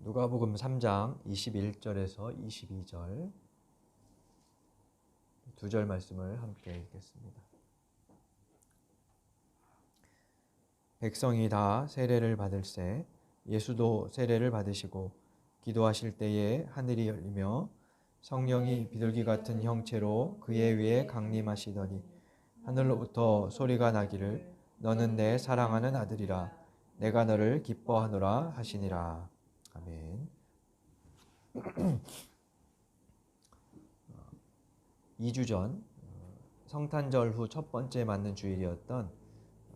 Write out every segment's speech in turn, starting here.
누가복음 3장 21절에서 22절 두 절 말씀을 함께 읽겠습니다. 백성이 다 세례를 받을새 예수도 세례를 받으시고 기도하실 때에 하늘이 열리며 성령이 비둘기 같은 형체로 그의 위에 강림하시더니 하늘로부터 소리가 나기를 너는 내 사랑하는 아들이라 내가 너를 기뻐하노라 하시니라. 아멘. 2주 전 성탄절 후 첫 번째 맞는 주일이었던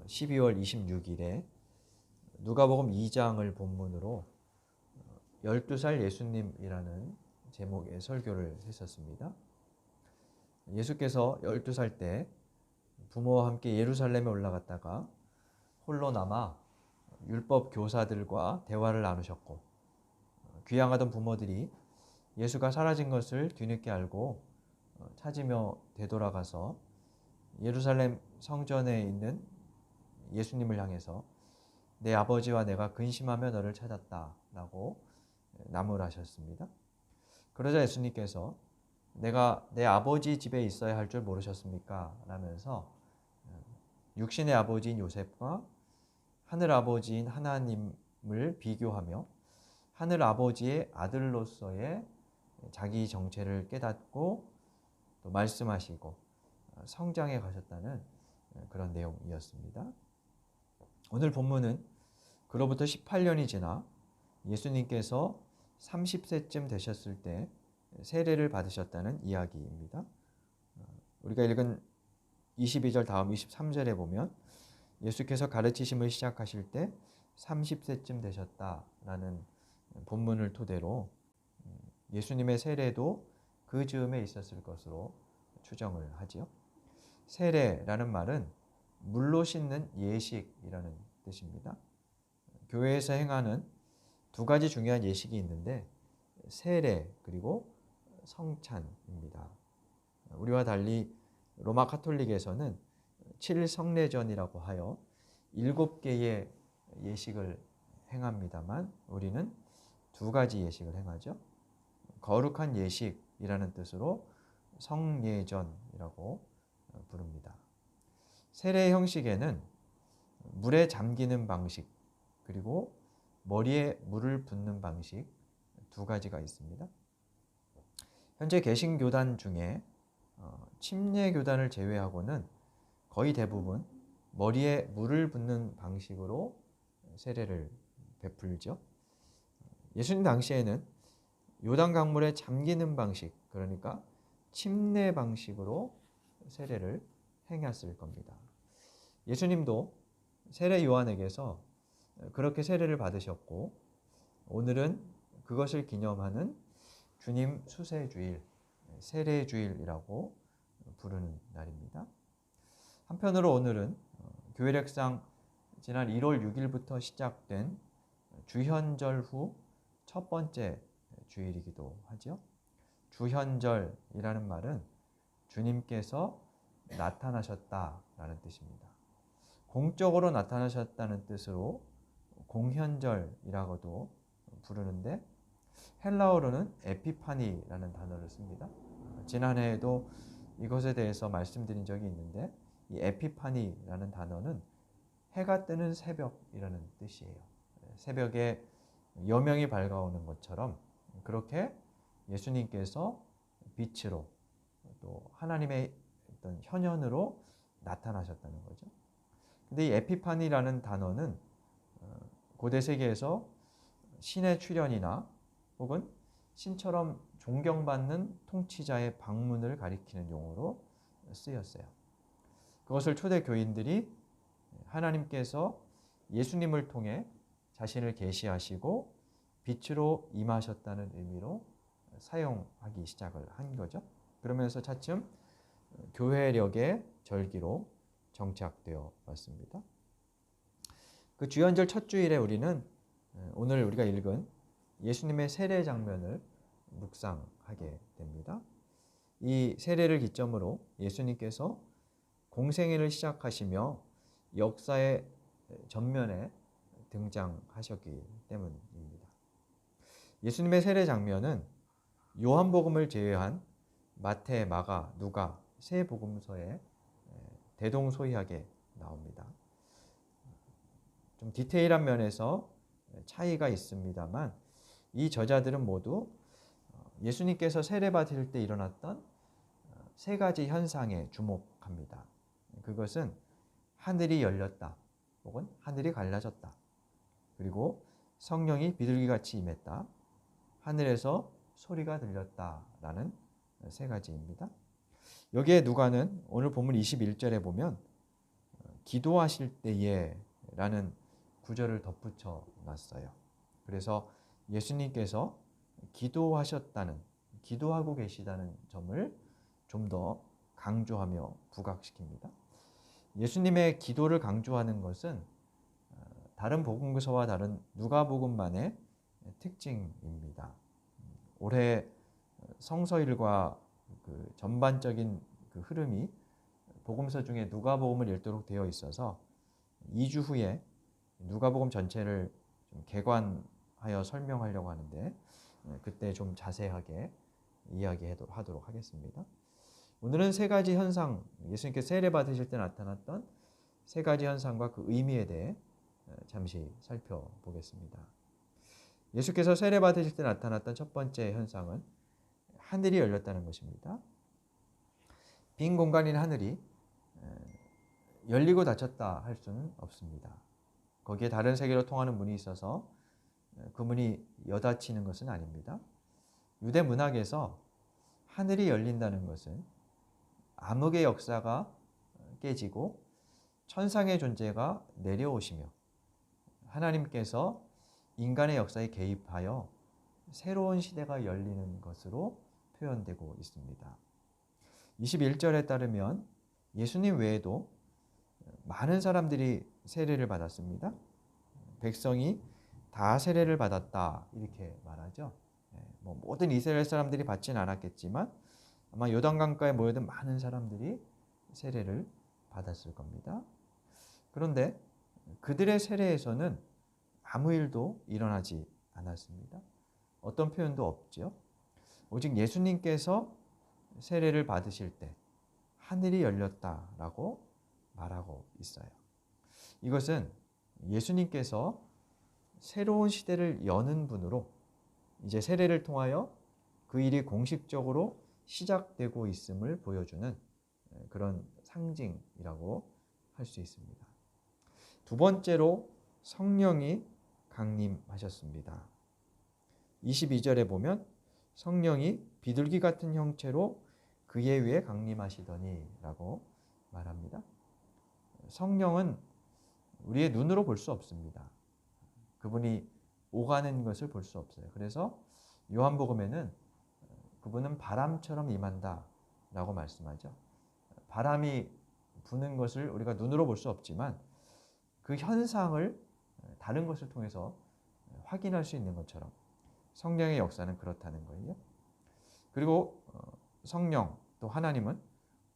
12월 26일에 누가복음 2장을 본문으로 12살 예수님이라는 제목의 설교를 했었습니다. 예수께서 12살 때 부모와 함께 예루살렘에 올라갔다가 홀로 남아 율법 교사들과 대화를 나누셨고 귀향하던 부모들이 예수가 사라진 것을 뒤늦게 알고 찾으며 되돌아가서 예루살렘 성전에 있는 예수님을 향해서 내 아버지와 내가 근심하며 너를 찾았다 라고 나무라셨습니다. 그러자 예수님께서 내가 내 아버지 집에 있어야 할 줄 모르셨습니까? 라면서 육신의 아버지인 요셉과 하늘 아버지인 하나님을 비교하며 하늘 아버지의 아들로서의 자기 정체를 깨닫고 또 말씀하시고 성장해 가셨다는 그런 내용이었습니다. 오늘 본문은 그로부터 18년이 지나 예수님께서 30세쯤 되셨을 때 세례를 받으셨다는 이야기입니다. 우리가 읽은 22절 다음 23절에 보면 예수께서 가르치심을 시작하실 때 30세쯤 되셨다라는 본문을 토대로 예수님의 세례도 그 즈음에 있었을 것으로 추정을 하지요. 세례라는 말은 물로 씻는 예식이라는 뜻입니다. 교회에서 행하는 두 가지 중요한 예식이 있는데 세례 그리고 성찬입니다. 우리와 달리 로마 카톨릭에서는 7성례전이라고 하여 7개의 예식을 행합니다만 우리는 두 가지 예식을 행하죠. 거룩한 예식이라는 뜻으로 성례전이라고 부릅니다. 세례 형식에는 물에 잠기는 방식 그리고 머리에 물을 붓는 방식 두 가지가 있습니다. 현재 개신교단 중에 침례교단을 제외하고는 거의 대부분 머리에 물을 붓는 방식으로 세례를 베풀죠. 예수님 당시에는 요단 강물에 잠기는 방식, 그러니까 침례 방식으로 세례를 행했을 겁니다. 예수님도 세례 요한에게서 그렇게 세례를 받으셨고 오늘은 그것을 기념하는 주님 수세주일, 세례주일이라고 부르는 날입니다. 한편으로 오늘은 교회력상 지난 1월 6일부터 시작된 주현절 후 첫 번째 주일이기도 하죠. 주현절이라는 말은 주님께서 나타나셨다라는 뜻입니다. 공적으로 나타나셨다는 뜻으로 공현절이라고도 부르는데 헬라어로는 에피파니라는 단어를 씁니다. 지난해에도 이것에 대해서 말씀드린 적이 있는데 이 에피파니라는 단어는 해가 뜨는 새벽이라는 뜻이에요. 새벽에 여명이 밝아오는 것처럼 그렇게 예수님께서 빛으로 또 하나님의 어떤 현현으로 나타나셨다는 거죠. 근데 이 에피파니라는 단어는 고대 세계에서 신의 출현이나 혹은 신처럼 존경받는 통치자의 방문을 가리키는 용어로 쓰였어요. 그것을 초대 교인들이 하나님께서 예수님을 통해 자신을 계시하시고 빛으로 임하셨다는 의미로 사용하기 시작을 한 거죠. 그러면서 차츰 교회력의 절기로 정착되어 왔습니다. 그 주현절 첫 주일에 우리는 오늘 우리가 읽은 예수님의 세례 장면을 묵상하게 됩니다. 이 세례를 기점으로 예수님께서 공생애를 시작하시며 역사의 전면에 등장하셨기 때문입니다. 예수님의 세례 장면은 요한복음을 제외한 마태, 마가, 누가 세 복음서에 대동소이하게 나옵니다. 좀 디테일한 면에서 차이가 있습니다만 이 저자들은 모두 예수님께서 세례 받으실 때 일어났던 세 가지 현상에 주목합니다. 그것은 하늘이 열렸다, 혹은 하늘이 갈라졌다, 그리고 성령이 비둘기같이 임했다, 하늘에서 소리가 들렸다라는 세 가지입니다. 여기에 누가는 오늘 본문 21절에 보면 기도하실 때에 라는 구절을 덧붙여 놨어요. 그래서 예수님께서 기도하셨다는, 기도하고 계시다는 점을 좀 더 강조하며 부각시킵니다. 예수님의 기도를 강조하는 것은 다른 복음서와 다른 누가복음만의 특징입니다. 올해 성서일과 그 전반적인 그 흐름이 복음서 중에 누가복음을 읽도록 되어 있어서 2주 후에 누가복음 전체를 좀 개관하여 설명하려고 하는데 그때 좀 자세하게 이야기하도록 하겠습니다. 오늘은 세 가지 현상, 예수님께서 세례 받으실 때 나타났던 세 가지 현상과 그 의미에 대해 잠시 살펴보겠습니다. 예수께서 세례 받으실 때 나타났던 첫 번째 현상은 하늘이 열렸다는 것입니다. 빈 공간인 하늘이 열리고 닫혔다 할 수는 없습니다. 거기에 다른 세계로 통하는 문이 있어서 그 문이 여닫히는 것은 아닙니다. 유대 문학에서 하늘이 열린다는 것은 암흑의 역사가 깨지고 천상의 존재가 내려오시며 하나님께서 인간의 역사에 개입하여 새로운 시대가 열리는 것으로 표현되고 있습니다. 21절에 따르면 예수님 외에도 많은 사람들이 세례를 받았습니다. 백성이 다 세례를 받았다 이렇게 말하죠. 모든 이스라엘 사람들이 받지는 않았겠지만 아마 요단강가에 모여든 많은 사람들이 세례를 받았을 겁니다. 그런데 그들의 세례에서는 아무 일도 일어나지 않았습니다. 어떤 표현도 없죠. 오직 예수님께서 세례를 받으실 때 하늘이 열렸다라고 말하고 있어요. 이것은 예수님께서 새로운 시대를 여는 분으로 이제 세례를 통하여 그 일이 공식적으로 시작되고 있음을 보여주는 그런 상징이라고 할 수 있습니다. 두 번째로 성령이 강림하셨습니다. 22절에 보면 성령이 비둘기 같은 형체로 그의 위에 강림하시더니 라고 말합니다. 성령은 우리의 눈으로 볼 수 없습니다. 그분이 오가는 것을 볼 수 없어요. 그래서 요한복음에는 그분은 바람처럼 임한다 라고 말씀하죠. 바람이 부는 것을 우리가 눈으로 볼 수 없지만 그 현상을 다른 것을 통해서 확인할 수 있는 것처럼 성령의 역사는 그렇다는 거예요. 그리고 성령 또 하나님은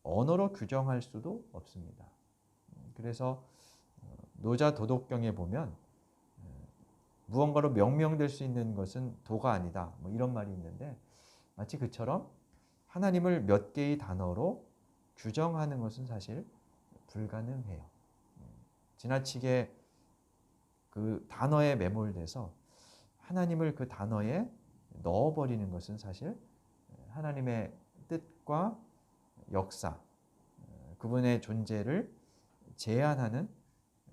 언어로 규정할 수도 없습니다. 그래서 노자 도덕경에 보면 무언가로 명명될 수 있는 것은 도가 아니다 뭐 이런 말이 있는데 마치 그처럼 하나님을 몇 개의 단어로 규정하는 것은 사실 불가능해요. 지나치게 그 단어에 매몰돼서 하나님을 그 단어에 넣어버리는 것은 사실 하나님의 뜻과 역사, 그분의 존재를 제한하는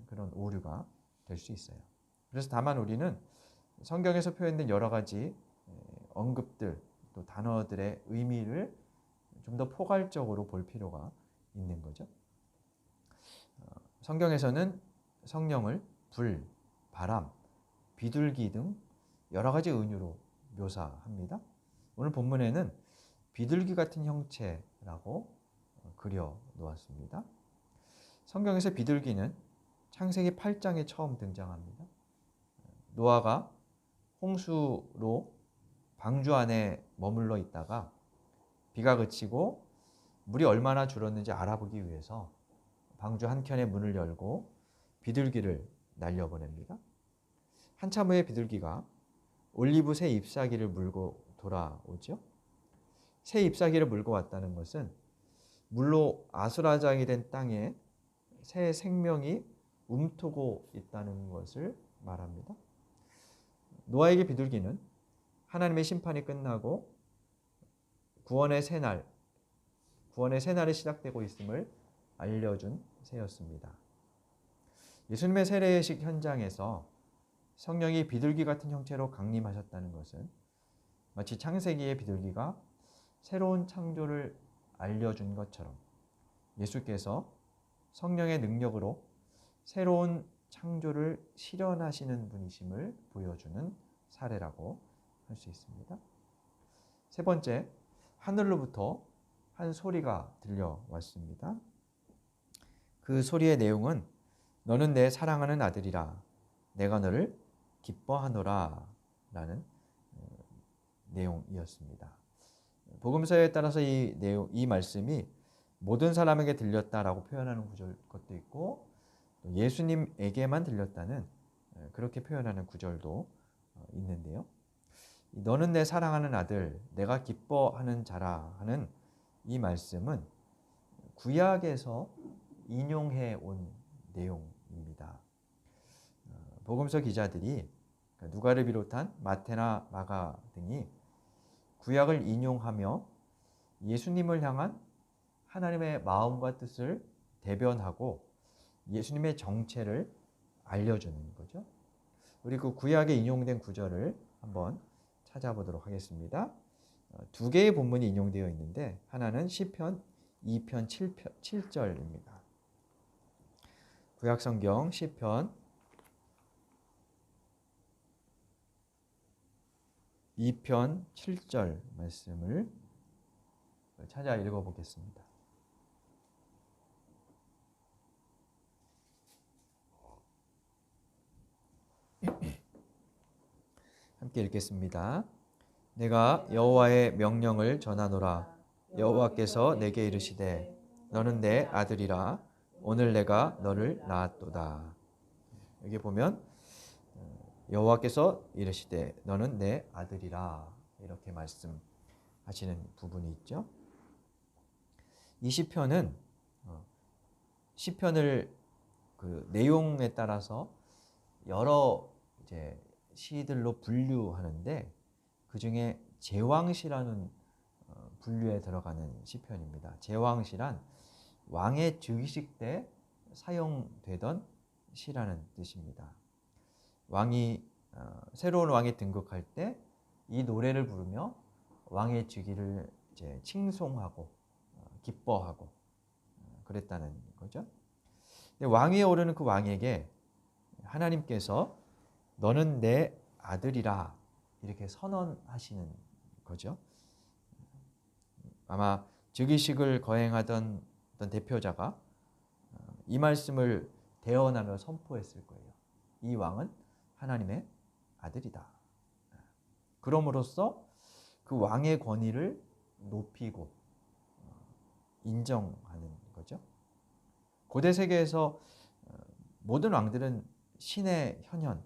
그런 오류가 될 수 있어요. 그래서 다만 우리는 성경에서 표현된 여러 가지 언급들 또 단어들의 의미를 좀 더 포괄적으로 볼 필요가 있는 거죠. 성경에서는 성령을 불, 바람, 비둘기 등 여러 가지 은유로 묘사합니다. 오늘 본문에는 비둘기 같은 형체라고 그려 놓았습니다. 성경에서 비둘기는 창세기 8장에 처음 등장합니다. 노아가 홍수로 방주 안에 머물러 있다가 비가 그치고 물이 얼마나 줄었는지 알아보기 위해서 방주 한켠의 문을 열고 비둘기를 날려보냅니다. 한참 후에 비둘기가 올리브 새 잎사귀를 물고 돌아오죠. 새 잎사귀를 물고 왔다는 것은 물로 아수라장이 된 땅에 새 생명이 움트고 있다는 것을 말합니다. 노아에게 비둘기는 하나님의 심판이 끝나고 구원의 새날이 시작되고 있음을 알려준 새였습니다. 예수님의 세례식 현장에서 성령이 비둘기 같은 형체로 강림하셨다는 것은 마치 창세기의 비둘기가 새로운 창조를 알려준 것처럼 예수께서 성령의 능력으로 새로운 창조를 실현하시는 분이심을 보여주는 사례라고 할 수 있습니다. 세 번째, 하늘로부터 한 소리가 들려왔습니다. 그 소리의 내용은 너는 내 사랑하는 아들이라 내가 너를 기뻐하노라 라는 내용이었습니다. 복음서에 따라서 이 말씀이 모든 사람에게 들렸다라고 표현하는 것도 있고 예수님에게만 들렸다는 그렇게 표현하는 구절도 있는데요. 너는 내 사랑하는 아들, 내가 기뻐하는 자라 하는 이 말씀은 구약에서 인용해 온 내용입니다. 복음서 기자들이 누가를 비롯한 마태나 마가 등이 구약을 인용하며 예수님을 향한 하나님의 마음과 뜻을 대변하고 예수님의 정체를 알려주는 거죠. 우리 그 구약에 인용된 구절을 한번 찾아보도록 하겠습니다. 두 개의 본문이 인용되어 있는데 하나는 시편 2편 7절입니다. 구약 성경 시편 2편 7절 말씀을 찾아 읽어보겠습니다. 함께 읽겠습니다. 내가 여호와의 명령을 전하노라. 여호와께서 내게 이르시되 너는 내 아들이라 오늘 내가 너를 낳았도다. 여기 보면 여호와께서 이르시되 너는 내 아들이라 이렇게 말씀하시는 부분이 있죠. 이 시편은 시편을 그 내용에 따라서 여러 이제 시들로 분류하는데 그 중에 제왕시라는 분류에 들어가는 시편입니다. 제왕시란 왕의 즉위식 때 사용되던 시라는 뜻입니다. 새로운 왕이 등극할 때 이 노래를 부르며 왕의 즉위를 이제 칭송하고 기뻐하고 그랬다는 거죠. 근데 왕위에 오르는 그 왕에게 하나님께서 너는 내 아들이라 이렇게 선언하시는 거죠. 아마 즉위식을 거행하던 어떤 대표자가 이 말씀을 대언하며 선포했을 거예요. 이 왕은 하나님의 아들이다. 그럼으로써 그 왕의 권위를 높이고 인정하는 거죠. 고대 세계에서 모든 왕들은 신의 현현,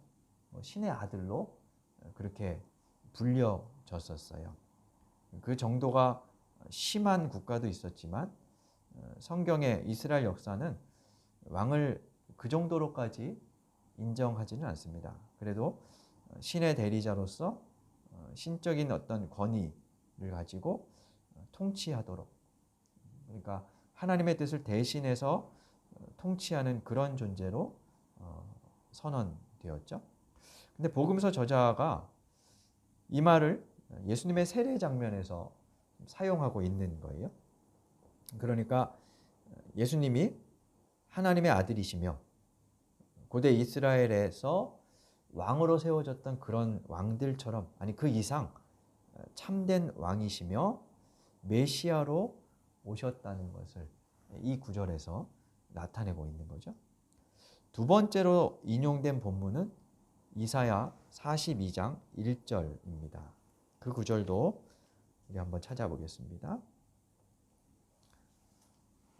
신의 아들로 그렇게 불려졌었어요. 그 정도가 심한 국가도 있었지만 성경의 이스라엘 역사는 왕을 그 정도로까지 인정하지는 않습니다. 그래도 신의 대리자로서 신적인 어떤 권위를 가지고 통치하도록, 그러니까 하나님의 뜻을 대신해서 통치하는 그런 존재로 선언되었죠. 근데 복음서 저자가 이 말을 예수님의 세례 장면에서 사용하고 있는 거예요. 그러니까 예수님이 하나님의 아들이시며 고대 이스라엘에서 왕으로 세워졌던 그런 왕들처럼, 아니 그 이상 참된 왕이시며 메시아로 오셨다는 것을 이 구절에서 나타내고 있는 거죠. 두 번째로 인용된 본문은 이사야 42장 1절입니다. 그 구절도 우리 한번 찾아보겠습니다.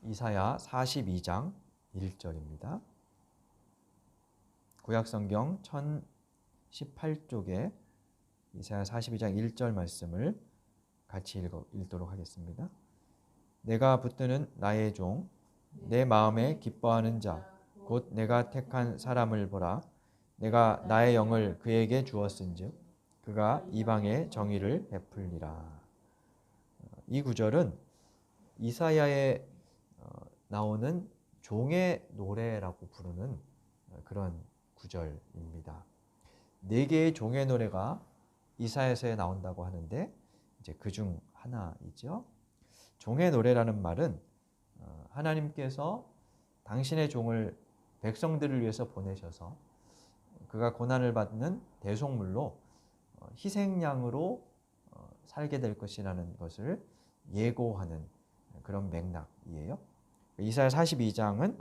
이사야 42장 1절입니다. 구약성경 1018쪽에 이사야 42장 1절 말씀을 같이 읽도록 하겠습니다. 내가 붙드는 나의 종, 내 마음에 기뻐하는 자, 곧 내가 택한 사람을 보라. 내가 나의 영을 그에게 주었은즉 그가 이방의 정의를 베풀리라. 이 구절은 이사야에 나오는 종의 노래라고 부르는 그런 구절입니다. 네 개의 종의 노래가 이사야서에 나온다고 하는데 이제 그중 하나이죠. 종의 노래라는 말은 하나님께서 당신의 종을 백성들을 위해서 보내셔서 그가 고난을 받는 대속물로 희생양으로 살게 될 것이라는 것을 예고하는 그런 맥락이에요. 이사야 42장은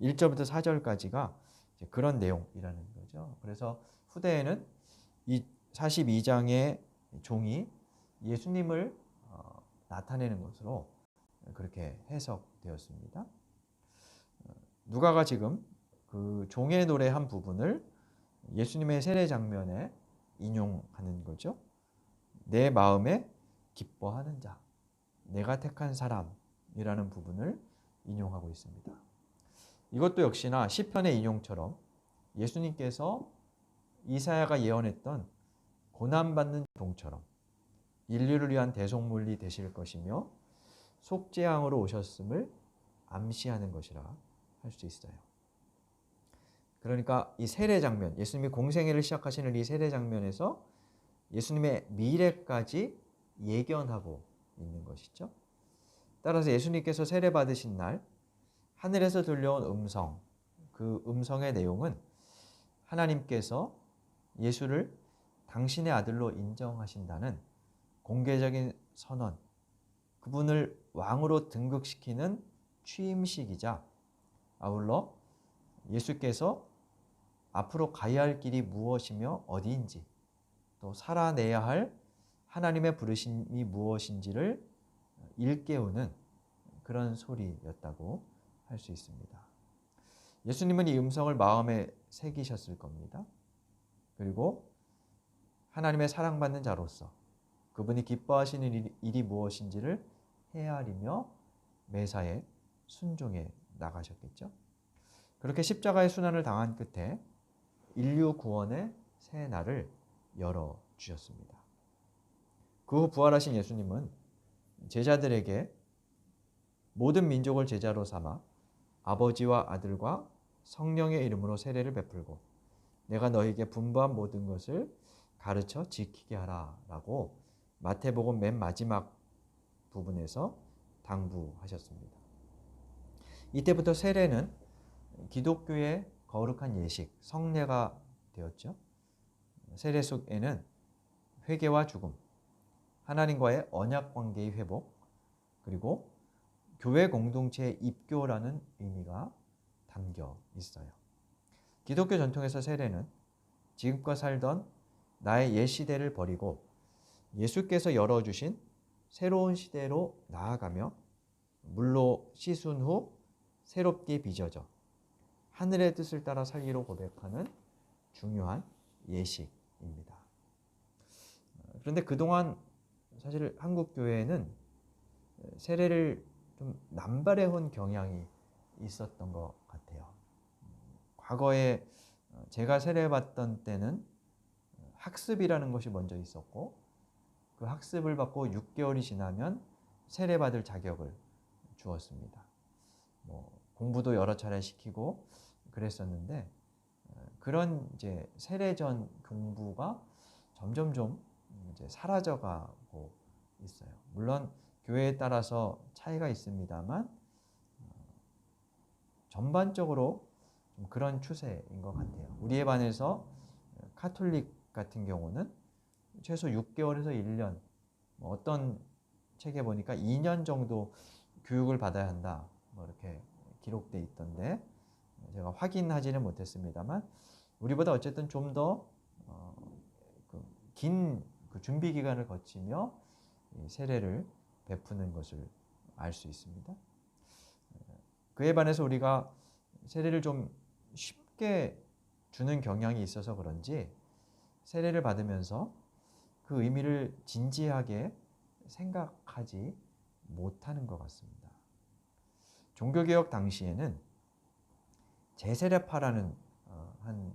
1절부터 4절까지가 그런 내용이라는 거죠. 그래서 후대에는 이 42장의 종이 예수님을 나타내는 것으로 그렇게 해석되었습니다. 누가가 지금 그 종의 노래 한 부분을 예수님의 세례 장면에 인용하는 거죠. 내 마음에 기뻐하는 자, 내가 택한 사람이라는 부분을 인용하고 있습니다. 이것도 역시나 시편의 인용처럼 예수님께서 이사야가 예언했던 고난받는 종처럼 인류를 위한 대속물이 되실 것이며 속죄양으로 오셨음을 암시하는 것이라 할 수 있어요. 그러니까 이 세례 장면, 예수님이 공생애를 시작하시는 이 세례 장면에서 예수님의 미래까지 예견하고 있는 것이죠. 따라서 예수님께서 세례 받으신 날 하늘에서 들려온 음성, 그 음성의 내용은 하나님께서 예수를 당신의 아들로 인정하신다는 공개적인 선언, 그분을 왕으로 등극시키는 취임식이자 아울러 예수께서 앞으로 가야 할 길이 무엇이며 어디인지 또 살아내야 할 하나님의 부르심이 무엇인지를 일깨우는 그런 소리였다고 할 수 있습니다. 예수님은 이 음성을 마음에 새기셨을 겁니다. 그리고 하나님의 사랑받는 자로서 그분이 기뻐하시는 일이 무엇인지를 헤아리며 매사에 순종해 나가셨겠죠. 그렇게 십자가의 순환을 당한 끝에 인류 구원의 새 날을 열어주셨습니다. 그 후 부활하신 예수님은 제자들에게 모든 민족을 제자로 삼아 아버지와 아들과 성령의 이름으로 세례를 베풀고 내가 너에게 분부한 모든 것을 가르쳐 지키게 하라 라고 마태복음 맨 마지막 부분에서 당부하셨습니다. 이때부터 세례는 기독교의 거룩한 예식, 성례가 되었죠. 세례 속에는 회개와 죽음, 하나님과의 언약 관계의 회복, 그리고 교회 공동체의 입교라는 의미가 담겨 있어요. 기독교 전통에서 세례는 지금껏 살던 나의 옛 시대를 버리고 예수께서 열어주신 새로운 시대로 나아가며 물로 씻은 후 새롭게 빚어져 하늘의 뜻을 따라 살기로 고백하는 중요한 예식입니다. 그런데 그동안 사실 한국 교회에는 세례를 좀 남발해온 경향이 있었던 것 같아요. 과거에 제가 세례받던 때는 학습이라는 것이 먼저 있었고 그 학습을 받고 6개월이 지나면 세례받을 자격을 주었습니다. 공부도 여러 차례 시키고 그랬었는데 그런 이제 세례 전 공부가 점점 좀 이제 사라져가고 있어요. 물론 교회에 따라서 차이가 있습니다만 전반적으로 좀 그런 추세인 것 같아요. 우리에 반해서 카톨릭 같은 경우는 최소 6개월에서 1년, 어떤 책에 보니까 2년 정도 교육을 받아야 한다, 이렇게 기록돼 있던데 제가 확인하지는 못했습니다만 우리보다 어쨌든 좀 더 긴 준비 기간을 거치며 세례를 베푸는 것을 알 수 있습니다. 그에 반해서 우리가 세례를 좀 쉽게 주는 경향이 있어서 그런지 세례를 받으면서 그 의미를 진지하게 생각하지 못하는 것 같습니다. 종교개혁 당시에는 제세례파라는 한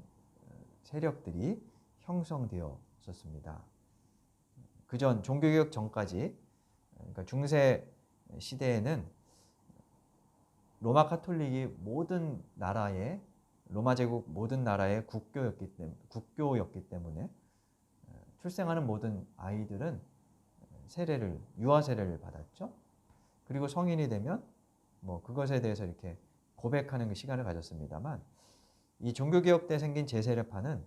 세력들이 형성되었었습니다. 그전 종교개혁 전까지, 그러니까 중세 시대에는 로마 카톨릭이 모든 나라의, 로마 제국 모든 나라의 국교였기 때문에 출생하는 모든 아이들은 유아 세례를 받았죠. 그리고 성인이 되면 그것에 대해서 이렇게 고백하는 그 시간을 가졌습니다만, 이 종교개혁 때 생긴 제세례파는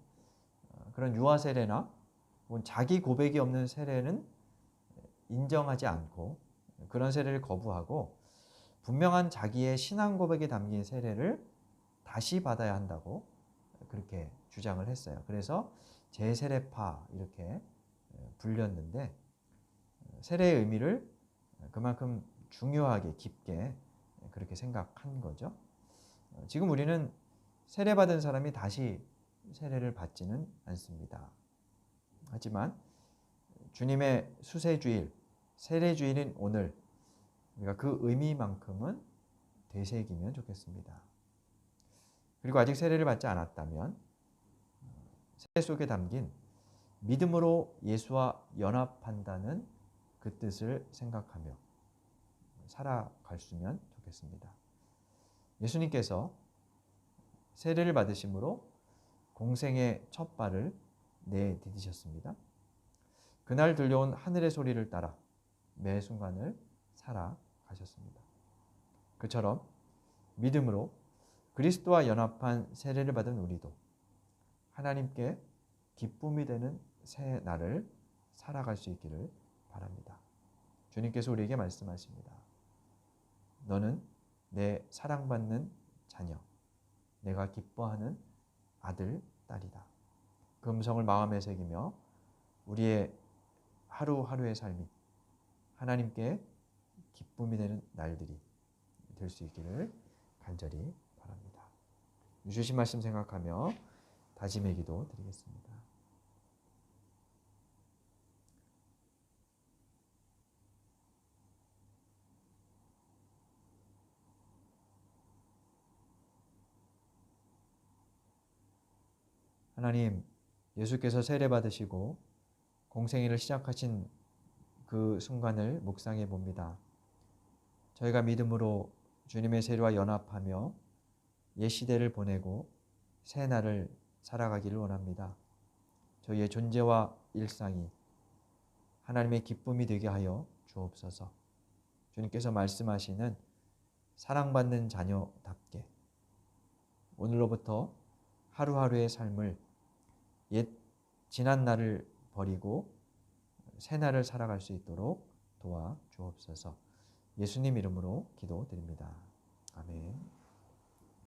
그런 유아 세례나 자기 고백이 없는 세례는 인정하지 않고, 그런 세례를 거부하고 분명한 자기의 신앙 고백이 담긴 세례를 다시 받아야 한다고 그렇게 주장을 했어요. 그래서 제세례파 이렇게 불렸는데, 세례의 의미를 그만큼 중요하게 깊게 그렇게 생각한 거죠. 지금 우리는 세례받은 사람이 다시 세례를 받지는 않습니다. 하지만 주님의 수세주일, 세례주일인 오늘, 우리가 그 의미만큼은 되새기면 좋겠습니다. 그리고 아직 세례를 받지 않았다면 세례 속에 담긴 믿음으로 예수와 연합한다는 그 뜻을 생각하며 살아갔으면 좋겠습니다. 예수님께서 세례를 받으심으로 공생의 첫 발을 내디디셨습니다. 그날 들려온 하늘의 소리를 따라 매 순간을 살아가셨습니다. 그처럼 믿음으로 그리스도와 연합한 세례를 받은 우리도 하나님께 기쁨이 되는 새 날을 살아갈 수 있기를 바랍니다. 주님께서 우리에게 말씀하십니다. 너는 내 사랑받는 자녀, 내가 기뻐하는 아들, 딸이다. 그 음성을 마음에 새기며 우리의 하루하루의 삶이 하나님께 기쁨이 되는 날들이 될 수 있기를 간절히 바랍니다. 주신 말씀 생각하며 다짐의 기도 드리겠습니다. 하나님, 예수께서 세례 받으시고 공생애를 시작하신 그 순간을 묵상해 봅니다. 저희가 믿음으로 주님의 세례와 연합하며 옛 시대를 보내고 새 날을 살아가기를 원합니다. 저희의 존재와 일상이 하나님의 기쁨이 되게 하여 주옵소서. 주님께서 말씀하시는 사랑받는 자녀답게 오늘로부터 하루하루의 삶을 옛 지난 날을 버리고 새 날을 살아갈 수 있도록 도와 주옵소서. 예수님 이름으로 기도드립니다. 아멘.